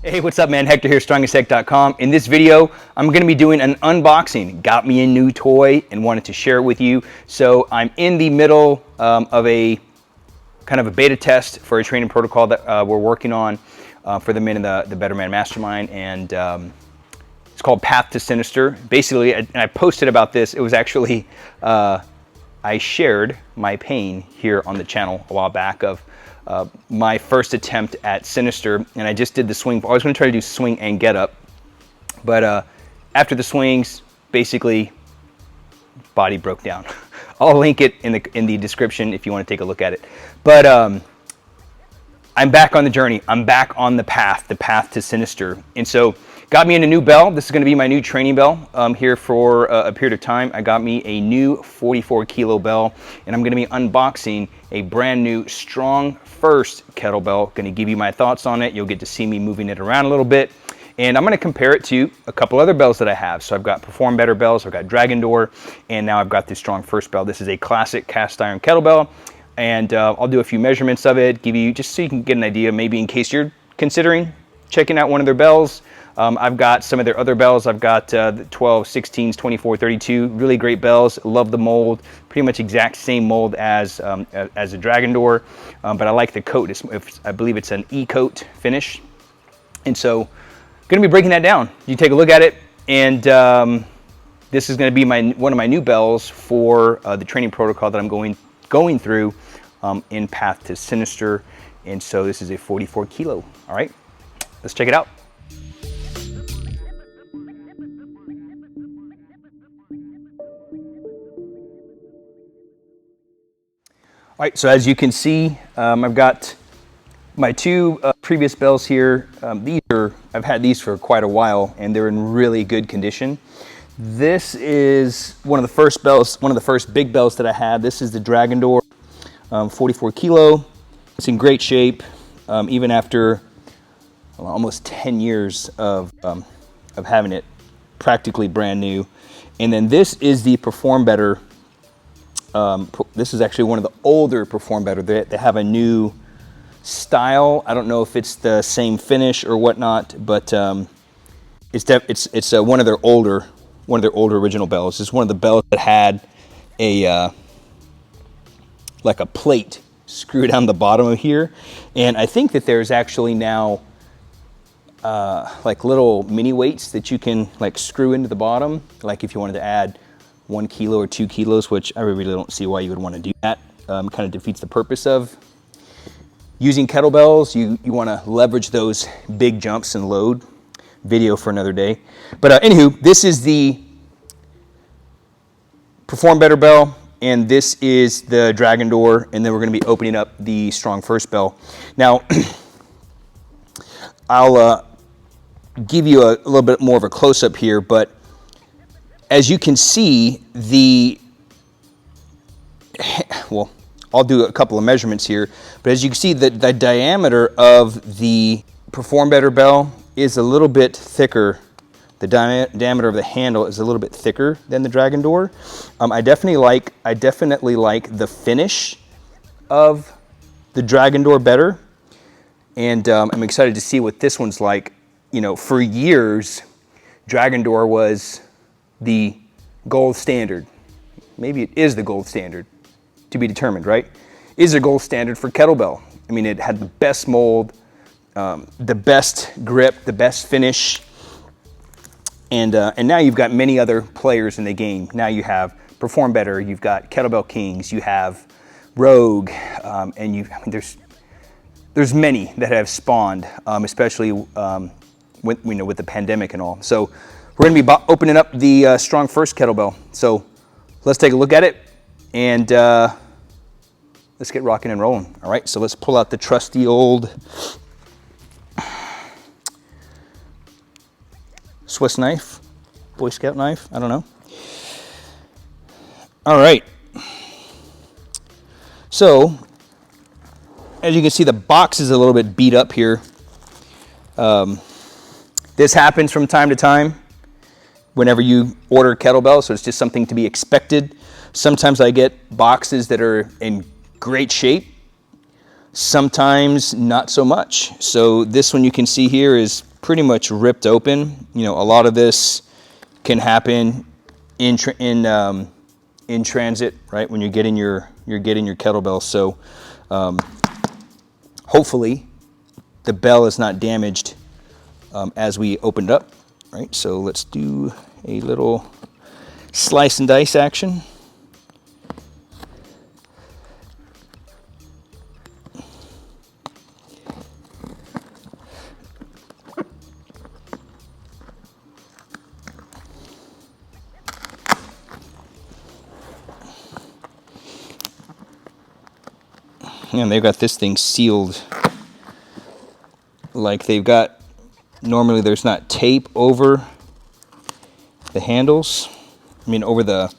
Hey, what's up, man? Hector here, StrongFirstKettlebell.com. In this video, I'm going to be doing an unboxing. Got me a new toy and wanted to share it with you. So I'm in the middle of a kind of a beta test for a training protocol that we're working on for the men in the Better Man Mastermind, and it's called Path to Sinister. Basically, and I posted about this. It was actually I shared my pain here on the channel a while back of my first attempt at Sinister, and I just did the swing. I was going to try to do swing and get up, but after the swings, basically, body broke down. I'll link it in the description if you want to take a look at it. But I'm back on the journey. I'm back on the path to Sinister, and so got me in a new bell. This is going to be my new training bell here for a period of time. I got me a new 44 kilo bell, and I'm going to be unboxing a brand new StrongFirst Kettlebell. Going to give you my thoughts on it. You'll get to see me moving it around a little bit, and I'm going to compare it to a couple other bells that I have. So I've got Perform Better bells, I've got Dragon Door, and now I've got the StrongFirst bell. This is a classic cast iron kettlebell, and I'll do a few measurements of it, give you just so you can get an idea, maybe in case you're considering checking out one of their bells. I've got some of their other bells. I've got the 12, 16s, 24, 32, really great bells. Love the mold, pretty much exact same mold as a Dragon Door, but I like the coat. I believe it's an E-coat finish, and so going to be breaking that down. You take a look at it, and this is going to be one of my new bells for the training protocol that I'm going through in Path to Sinister, and so this is a 44 kilo. All right, let's check it out. All right, so as you can see, I've got my two previous bells here. I've had these for quite a while, and they're in really good condition. This is one of the first bells, one of the first big bells that I had. This is the Dragon Door, 44 kilo. It's in great shape, even after almost 10 years of having it, practically brand new. And then this is the Perform Better. This is actually one of the older Perform Better. They have a new style. I don't know if it's the same finish or whatnot, but it's one of their older original bells. It's one of the bells that had a like a plate screwed down the bottom of here, and I think that there's actually now like little mini weights that you can like screw into the bottom, like if you wanted to add 1 kilo or 2 kilos, which I really don't see why you would want to do that. Kind of defeats the purpose of using kettlebells. You want to leverage those big jumps and load. Video for another day. But anywho, this is the Perform Better bell, and this is the Dragon Door, and then we're going to be opening up the StrongFirst bell. Now, I'll give you a little bit more of a close-up here, but as you can see, well, I'll do a couple of measurements here, but as you can see, the diameter of the Perform Better bell is a little bit thicker. The diameter of the handle is a little bit thicker than the Dragon Door. I definitely like the finish of the Dragon Door better, and I'm excited to see what this one's like. You know, for years, Dragon Door was the gold standard. Maybe it is the gold standard, to be determined, right? Is a gold standard for kettlebell. I mean, it had the best mold, the best grip, the best finish, and now you've got many other players in the game. Now you have Perform Better, you've got Kettlebell Kings, you have Rogue, and there's many that have spawned, especially with the pandemic and all. So we're going to be opening up the StrongFirst kettlebell. So let's take a look at it, and let's get rocking and rolling. All right, so let's pull out the trusty old Swiss knife, Boy Scout knife, I don't know. All right. So, as you can see, the box is a little bit beat up here. This happens from time to time whenever you order kettlebell, so it's just something to be expected. Sometimes I get boxes that are in great shape, sometimes not so much. So this one you can see here is pretty much ripped open. You know, a lot of this can happen in transit, right? When you're getting your kettlebell. So hopefully the bell is not damaged as we opened up, right? So let's do a little slice and dice action. And they've got this thing sealed like they've got, normally there's not tape over the handles. I mean, over the,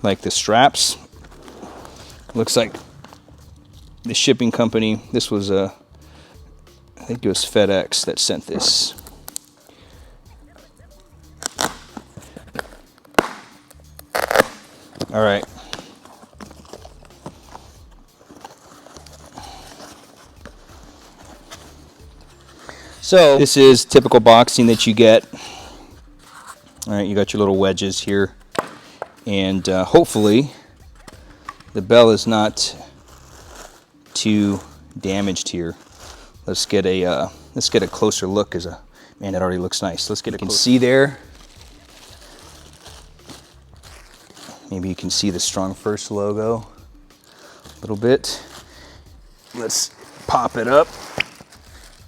like the straps. Looks like the shipping company, this was I think it was FedEx that sent this. All right. So this is typical boxing that you get. All right, you got your little wedges here, and hopefully the bell is not too damaged here. Let's get a closer look. Man, it already looks nice. Let's get a. You can see there. Maybe you can see the StrongFirst logo a little bit. Let's pop it up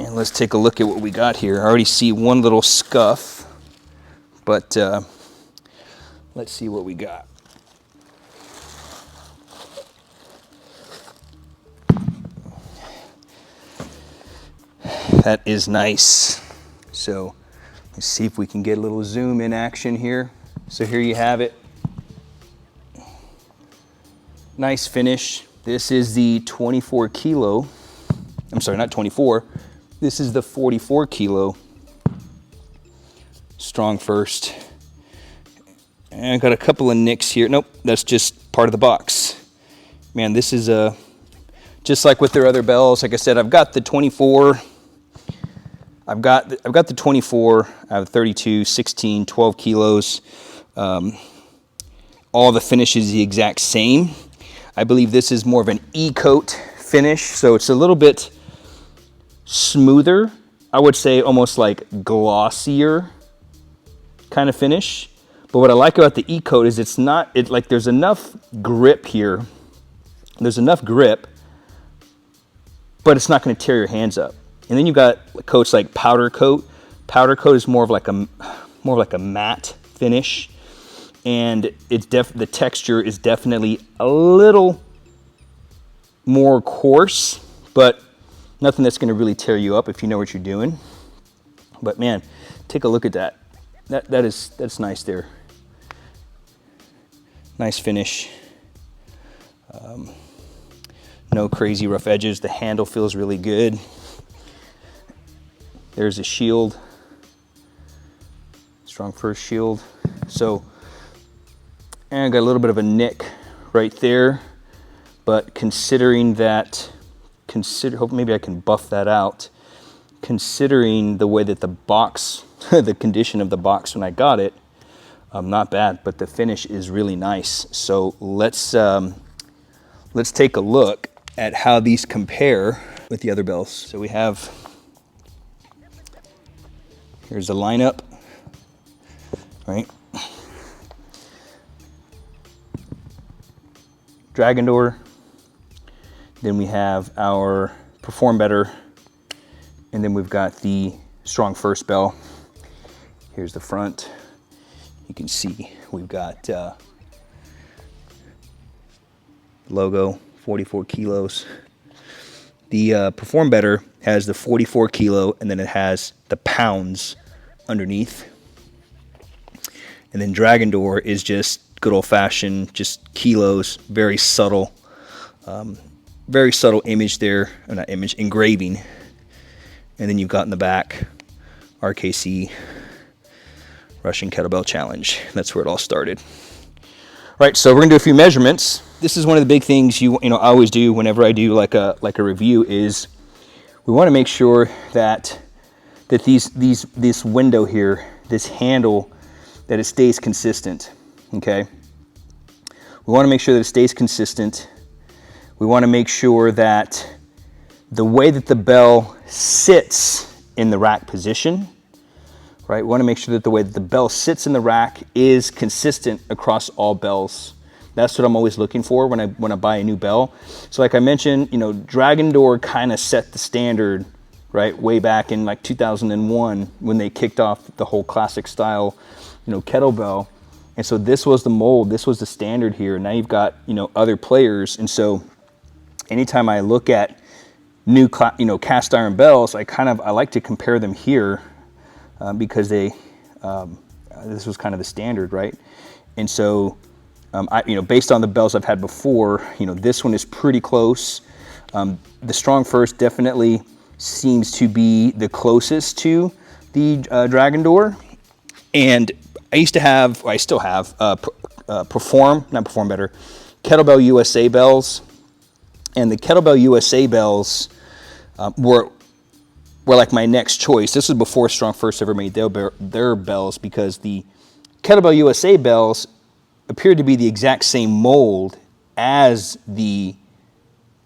and let's take a look at what we got here. I already see one little scuff, but let's see what we got. That is nice. So let's see if we can get a little zoom in action here. So here you have it. Nice finish. This is the 24 kilo. I'm sorry, not 24. This is the 44 kilo StrongFirst. And I got a couple of nicks here. Nope, that's just part of the box. Man, this is just like with their other bells. Like I said, I've got the 24. I've got the 24. I have 32, 16, 12 kilos. All the finish is the exact same. I believe this is more of an E-coat finish, so it's a little bit smoother. I would say almost like glossier kind of finish. But what I like about the E-coat is there's enough grip here. There's enough grip, but it's not going to tear your hands up. And then you got coats like powder coat. Powder coat is more of like a matte finish. And the texture is definitely a little more coarse, but nothing that's going to really tear you up if you know what you're doing. But man, take a look at that. That's nice there. Nice finish. No crazy rough edges. The handle feels really good. There's a shield. StrongFirst shield. So. And I got a little bit of a nick right there, but considering that, hope maybe I can buff that out. Considering the way that the box, the condition of the box when I got it, not bad, but the finish is really nice. So let's take a look at how these compare with the other bells. So we have, here's the lineup, right? Dragon Door, then we have our Perform Better, and then we've got the StrongFirst bell. Here's the front. You can see we've got logo, 44 kilos. The Perform Better has the 44 kilo, and then it has the pounds underneath. And then Dragon Door is just good old-fashioned, just kilos, very subtle image there, or not image, engraving. And then you've got in the back, RKC, Russian Kettlebell Challenge. That's where it all started. Right, so we're gonna do a few measurements. This is one of the big things I always do whenever I do like a review is we want to make sure that this window here, this handle, that it stays consistent. Okay, we want to make sure that it stays consistent. We want to make sure that the way that the bell sits in the rack position, right? We want to make sure that the way that the bell sits in the rack is consistent across all bells. That's what I'm always looking for when I buy a new bell. So like I mentioned, Dragon Door kind of set the standard, right? Way back in like 2001 when they kicked off the whole classic style, kettlebell. And so this was the mold, this was the standard here. Now you've got, other players. And so anytime I look at new, cast iron bells, I like to compare them here because this was kind of the standard, right? And so, based on the bells I've had before, this one is pretty close. The StrongFirst definitely seems to be the closest to the Dragon Door. And I still have Kettlebell USA bells. And the Kettlebell USA bells were like my next choice. This was before StrongFirst ever made their bells, because the Kettlebell USA bells appeared to be the exact same mold as the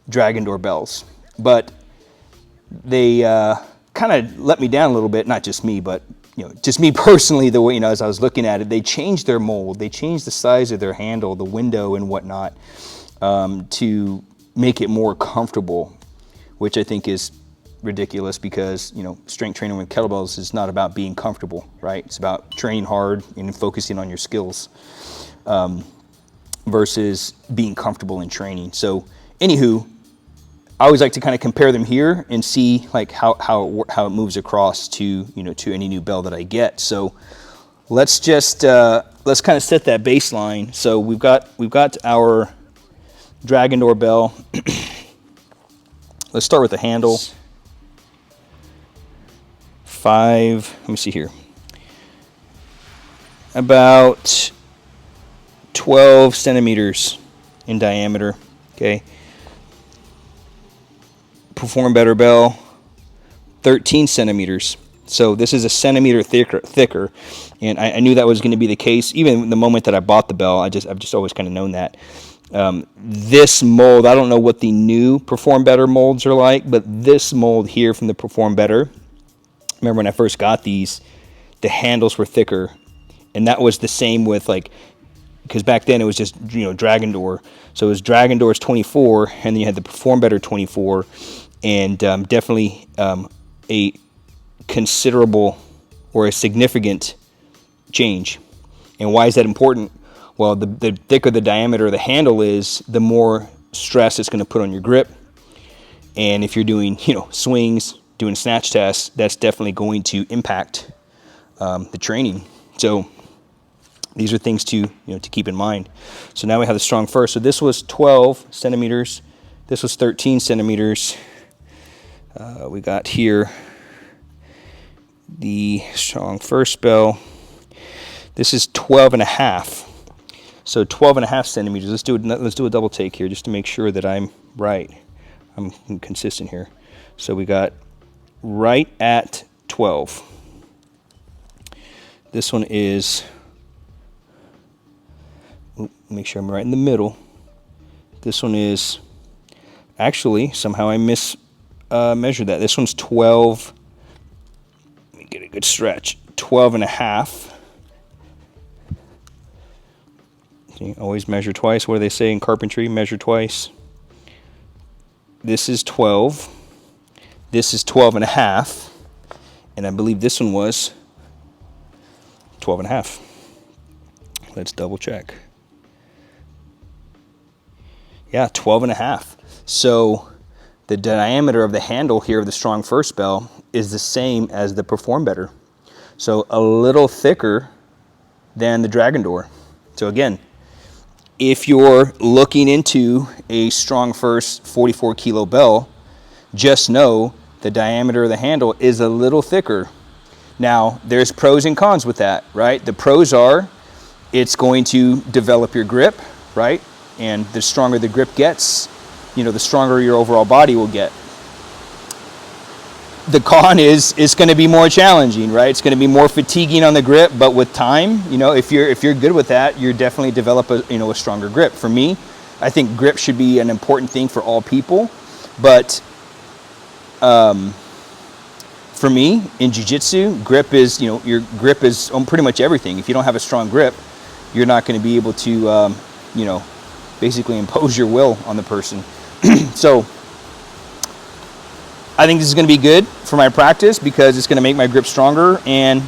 Dragon Door bells. But they kind of let me down a little bit, not just me, but just me personally, the way, as I was looking at it, they changed their mold, they changed the size of their handle, the window and whatnot, to make it more comfortable, which I think is ridiculous because, strength training with kettlebells is not about being comfortable, right? It's about training hard and focusing on your skills, versus being comfortable in training. So anywho, I always like to kind of compare them here and see like how it moves across to to any new bell that I get. So let's just let's kind of set that baseline. So we've got our Dragon Door bell. Let's start with the handle. Let me see here. About 12 centimeters in diameter. Okay. Perform Better bell, 13 centimeters. So this is a centimeter thicker, and I knew that was going to be the case even the moment that I bought the bell. I've just always kind of known that. This mold, I don't know what the new Perform Better molds are like, but this mold here from the Perform Better, remember when I first got these, the handles were thicker, and that was the same with because back then it was just Dragon Door. So it was Dragon Door's 24, and then you had the Perform Better 24. And definitely a considerable or a significant change. And why is that important? Well, the thicker the diameter of the handle is, the more stress it's going to put on your grip. And if you're doing swings, doing snatch tests, that's definitely going to impact the training. So these are things to keep in mind. So now we have the StrongFirst. So this was 12 centimeters. This was 13 centimeters. We got here the StrongFirst bell. This is 12 and a half. So 12 and a half centimeters. Let's do a double take here just to make sure that I'm right. I'm consistent here. So we got right at 12. This one is, make sure I'm right in the middle. This one is, actually, somehow I measured that. This one's 12. Let me get a good stretch. 12 and a half. See, always measure twice. What do they say in carpentry? Measure twice. This is 12. This is 12 and a half. And I believe this one was 12 and a half. Let's double check. Yeah, 12 and a half. So the diameter of the handle here of the StrongFirst bell is the same as the Perform Better. So a little thicker than the Dragon Door. So again, if you're looking into a StrongFirst 44 kilo bell, just know the diameter of the handle is a little thicker. Now, there's pros and cons with that, right? The pros are it's going to develop your grip, right? And the stronger the grip gets, the stronger your overall body will get. The con is it's going to be more challenging, right? It's going to be more fatiguing on the grip, but with time, if you're good with that, you're definitely develop a stronger grip. For me, I think grip should be an important thing for all people, but for me in jiu-jitsu, grip is, your grip is on pretty much everything. If you don't have a strong grip, you're not going to be able to, basically impose your will on the person. So I think this is going to be good for my practice because it's going to make my grip stronger. And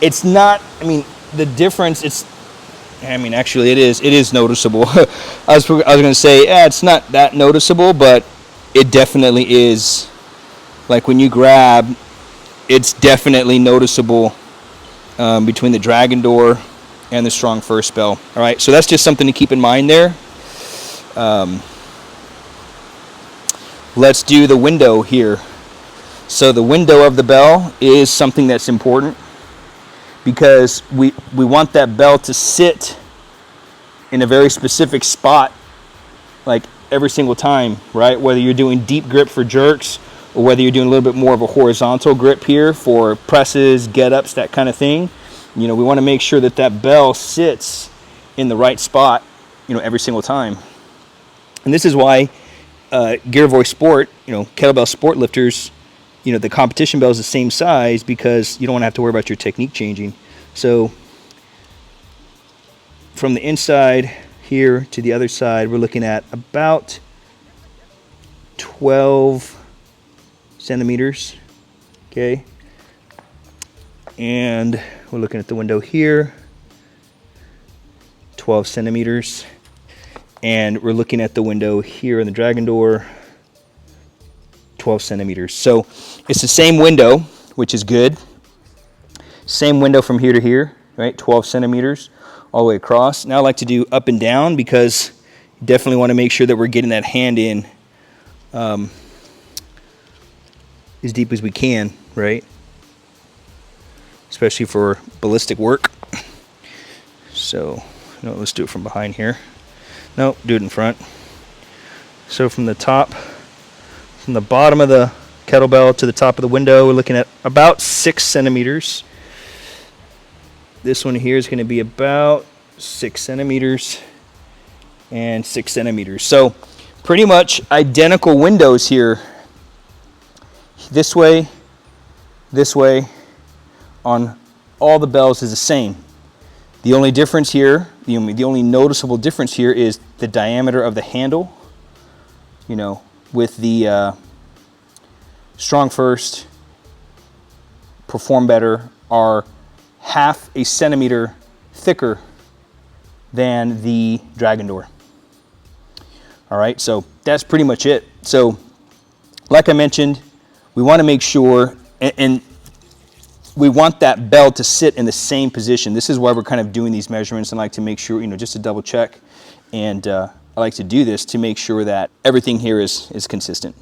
it's not, the difference, actually it is noticeable. I was going to say, it's not that noticeable, but it definitely is. Like when you grab, it's definitely noticeable between the Dragon Door and the StrongFirst bell. All right, so that's just something to keep in mind there. Let's do the window here. So the window of the bell is something that's important because we want that bell to sit in a very specific spot, like every single time, right? Whether you're doing deep grip for jerks or whether you're doing a little bit more of a horizontal grip here for presses, get-ups, that kind of thing. We want to make sure that that bell sits in the right spot, every single time. And this is why Gear Voice Sport, kettlebell sport lifters, the competition bell is the same size because you don't want to have to worry about your technique changing. So from the inside here to the other side, we're looking at about 12 centimeters, okay? And we're looking at the window here, 12 centimeters. And we're looking at the window here in the Dragon Door, 12 centimeters. So it's the same window, which is good. Same window from here to here, right? 12 centimeters all the way across. Now I like to do up and down because you definitely want to make sure that we're getting that hand in as deep as we can, right? Especially for ballistic work. So, let's do it from behind here. No, do it in front. So from the top, from the bottom of the kettlebell to the top of the window, we're looking at about 6 centimeters. This one here is going to be about 6 centimeters and 6 centimeters. So pretty much identical windows here. This way on all the bells is the same. The only difference here, the only noticeable difference here is the diameter of the handle. With the StrongFirst Perform Better are half a centimeter thicker than the Dragon Door. All right, so that's pretty much it. So like I mentioned, we want to make sure, and we want that bell to sit in the same position. This is why we're kind of doing these measurements and like to make sure, just to double check. And I like to do this to make sure that everything here is consistent.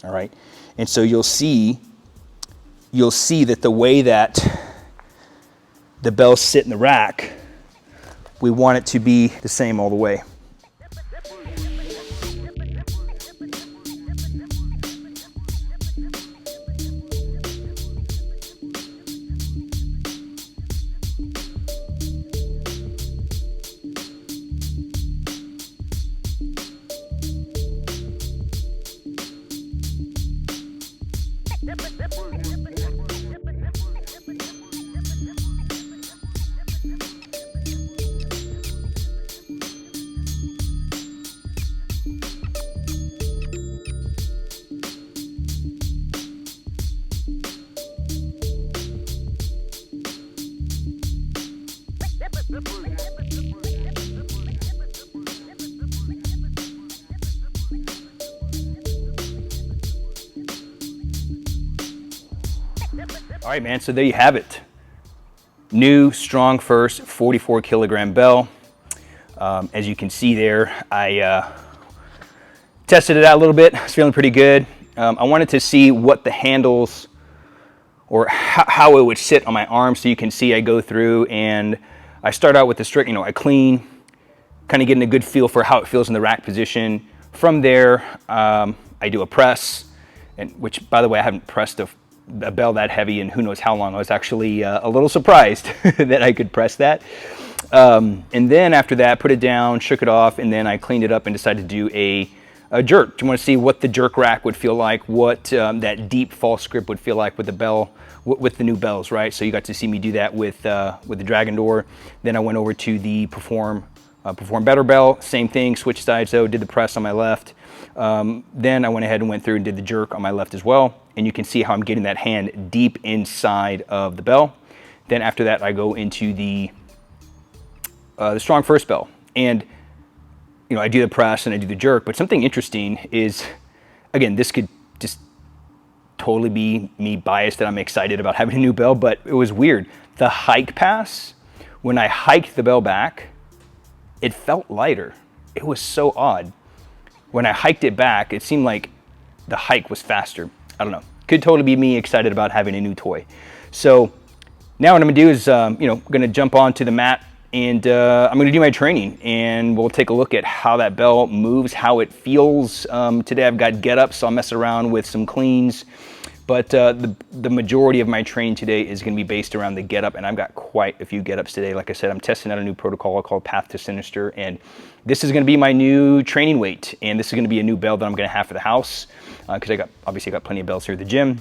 All right. And so you'll see that the way that the bells sit in the rack, we want it to be the same all the way. All right, man, so there you have it. New StrongFirst 44 kilogram bell. As you can see there, I tested it out a little bit. I was feeling pretty good. I wanted to see what the handles or how it would sit on my arm. So you can see I go through and I start out with the strict, I clean, kind of getting a good feel for how it feels in the rack position. From there, I do a press, which, by the way, I haven't pressed a bell that heavy in who knows how long. I was actually a little surprised that I could press that. And then after that, put it down, shook it off, and then I cleaned it up and decided to do a jerk. You want to see what the jerk rack would feel like, what that deep false grip would feel like with the bell, with the new bells, right? So you got to see me do that with the Dragon Door. Then I went over to the Perform Better bell, same thing, switched sides though, did the press on my left. Then I went ahead and went through and did the jerk on my left as well. And you can see how I'm getting that hand deep inside of the bell. Then after that, I go into the StrongFirst bell. And I do the press and I do the jerk, but something interesting is, again, this could just totally be me biased that I'm excited about having a new bell, but it was weird. The hike pass, when I hiked the bell back, it felt lighter. It was so odd. When I hiked it back, it seemed like the hike was faster. I don't know. Could totally be me excited about having a new toy. So now what I'm gonna do is, I'm gonna jump onto the mat and I'm gonna do my training, and we'll take a look at how that bell moves, how it feels. Today I've got get-ups, so I'll mess around with some cleans. But the majority of my training today is going to be based around the get-up, and I've got quite a few get-ups today. Like I said, I'm testing out a new protocol called Path to Sinister, and this is going to be my new training weight, and this is going to be a new bell that I'm going to have for the house, because obviously I got plenty of bells here at the gym.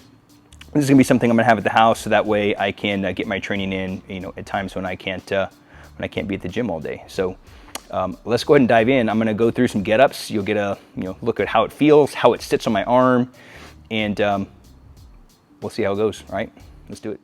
This is going to be something I'm going to have at the house, so that way I can get my training in, at times when I can't be at the gym all day. So let's go ahead and dive in. I'm going to go through some get-ups. You'll get a look at how it feels, how it sits on my arm, and we'll see how it goes. All right, let's do it.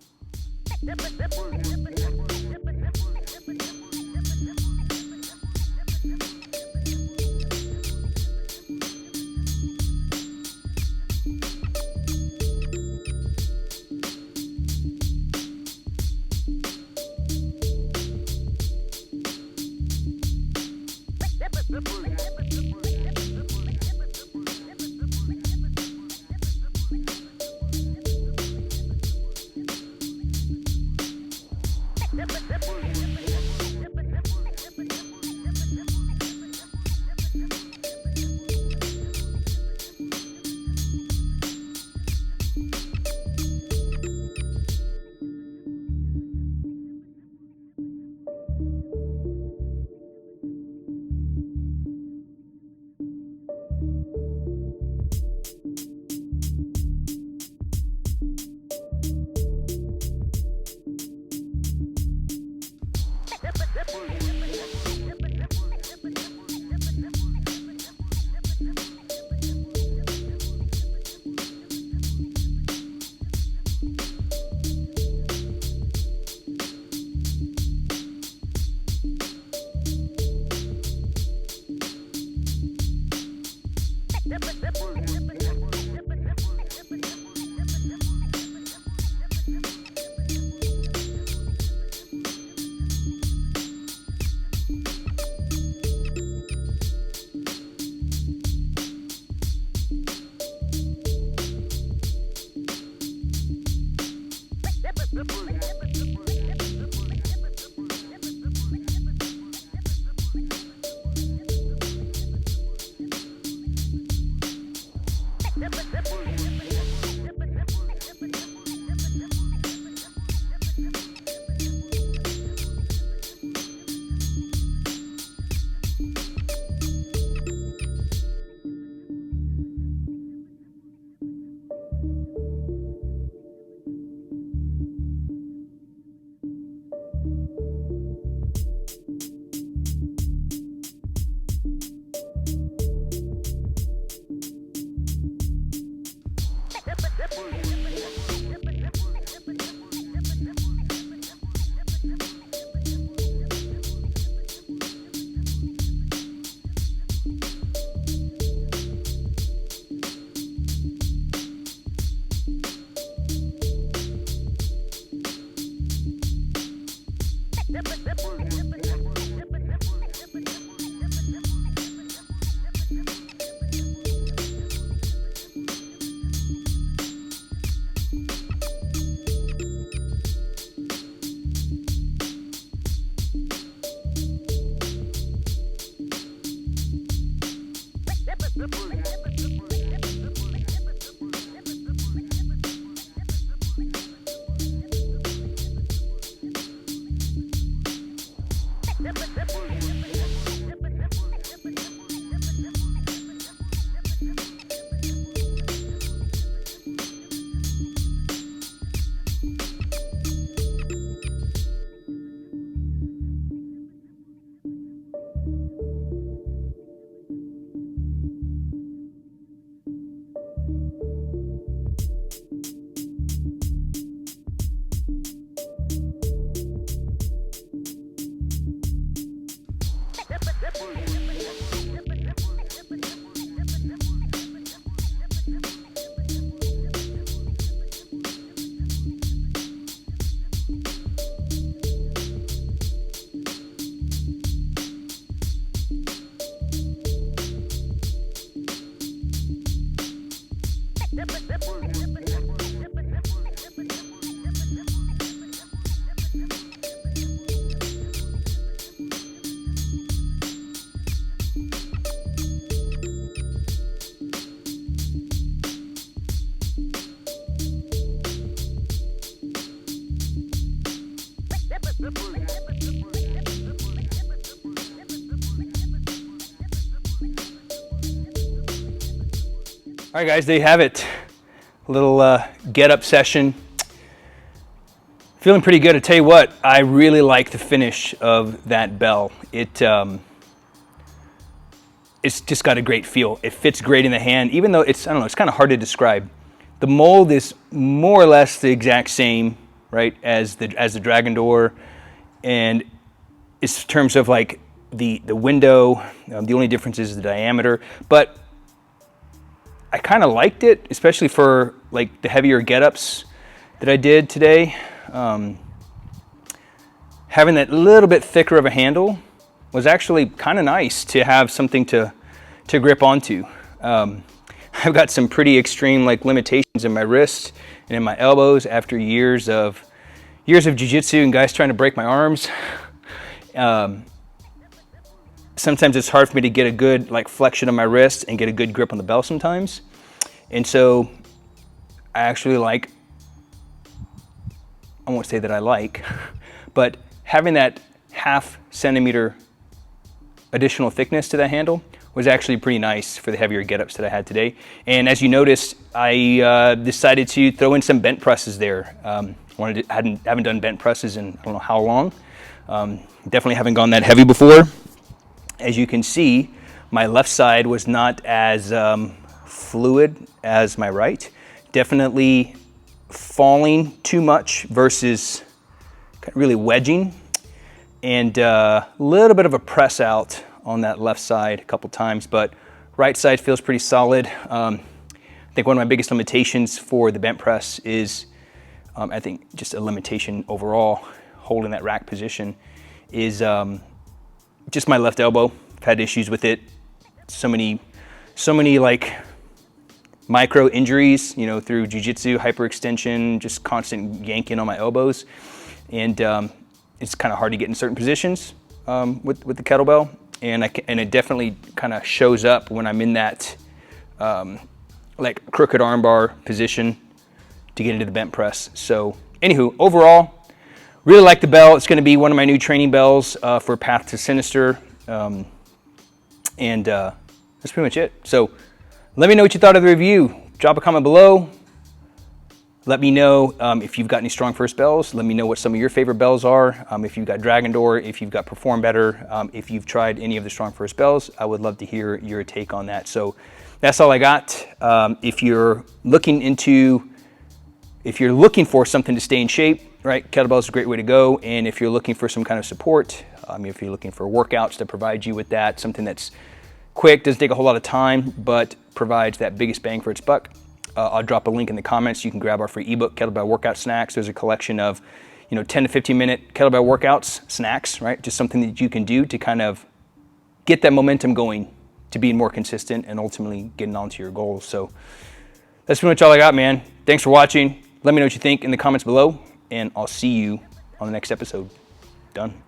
All right, guys, there you have it. A little get-up session. Feeling pretty good. I tell you what, I really like the finish of that bell. It's just got a great feel. It fits great in the hand, even though it's, I don't know, it's kind of hard to describe. The mold is more or less the exact same, right, as the Dragon Door, and it's in terms of like the window. The only difference is the diameter, but I kind of liked it, especially for like the heavier get-ups that I did today. Having that little bit thicker of a handle was actually kind of nice to have something to grip onto. I've got some pretty extreme like limitations in my wrists and in my elbows after years of jiu-jitsu and guys trying to break my arms. Sometimes it's hard for me to get a good like flexion of my wrist and get a good grip on the bell sometimes. And so I actually like, I won't say that I like, but having that ½ centimeter additional thickness to that handle was actually pretty nice for the heavier get-ups that I had today. And as you noticed, I decided to throw in some bent presses there. Haven't done bent presses in I don't know how long. Definitely haven't gone that heavy before. As you can see, my left side was not as fluid as my right. Definitely falling too much versus really wedging, and a little bit of a press out on that left side a couple times, but right side feels pretty solid. I think one of my biggest limitations for the bent press is, I think just a limitation overall, holding that rack position, is just my left elbow. I've had issues with it. So many like micro injuries, you know, through jiu-jitsu, hyperextension, just constant yanking on my elbows. And it's kind of hard to get in certain positions with the kettlebell. And it definitely kind of shows up when I'm in that like crooked armbar position to get into the bent press. So anywho, overall, really like the bell. It's going to be one of my new training bells for Path to Sinister. And that's pretty much it. So let me know what you thought of the review. Drop a comment below. Let me know if you've got any StrongFirst bells. Let me know what some of your favorite bells are. If you've got Dragon Door, if you've got Perform Better, if you've tried any of the StrongFirst bells, I would love to hear your take on that. So that's all I got. If you're looking for something to stay in shape, right, kettlebell is a great way to go. And if you're looking for some kind of support, if you're looking for workouts to provide you with that, something that's quick, doesn't take a whole lot of time, but provides that biggest bang for its buck, I'll drop a link in the comments. You can grab our free ebook, Kettlebell Workout Snacks. There's a collection of 10 to 15 minute kettlebell workouts, snacks, right? Just something that you can do to kind of get that momentum going to being more consistent and ultimately getting onto your goals. So that's pretty much all I got, man. Thanks for watching. Let me know what you think in the comments below, and I'll see you on the next episode. Done.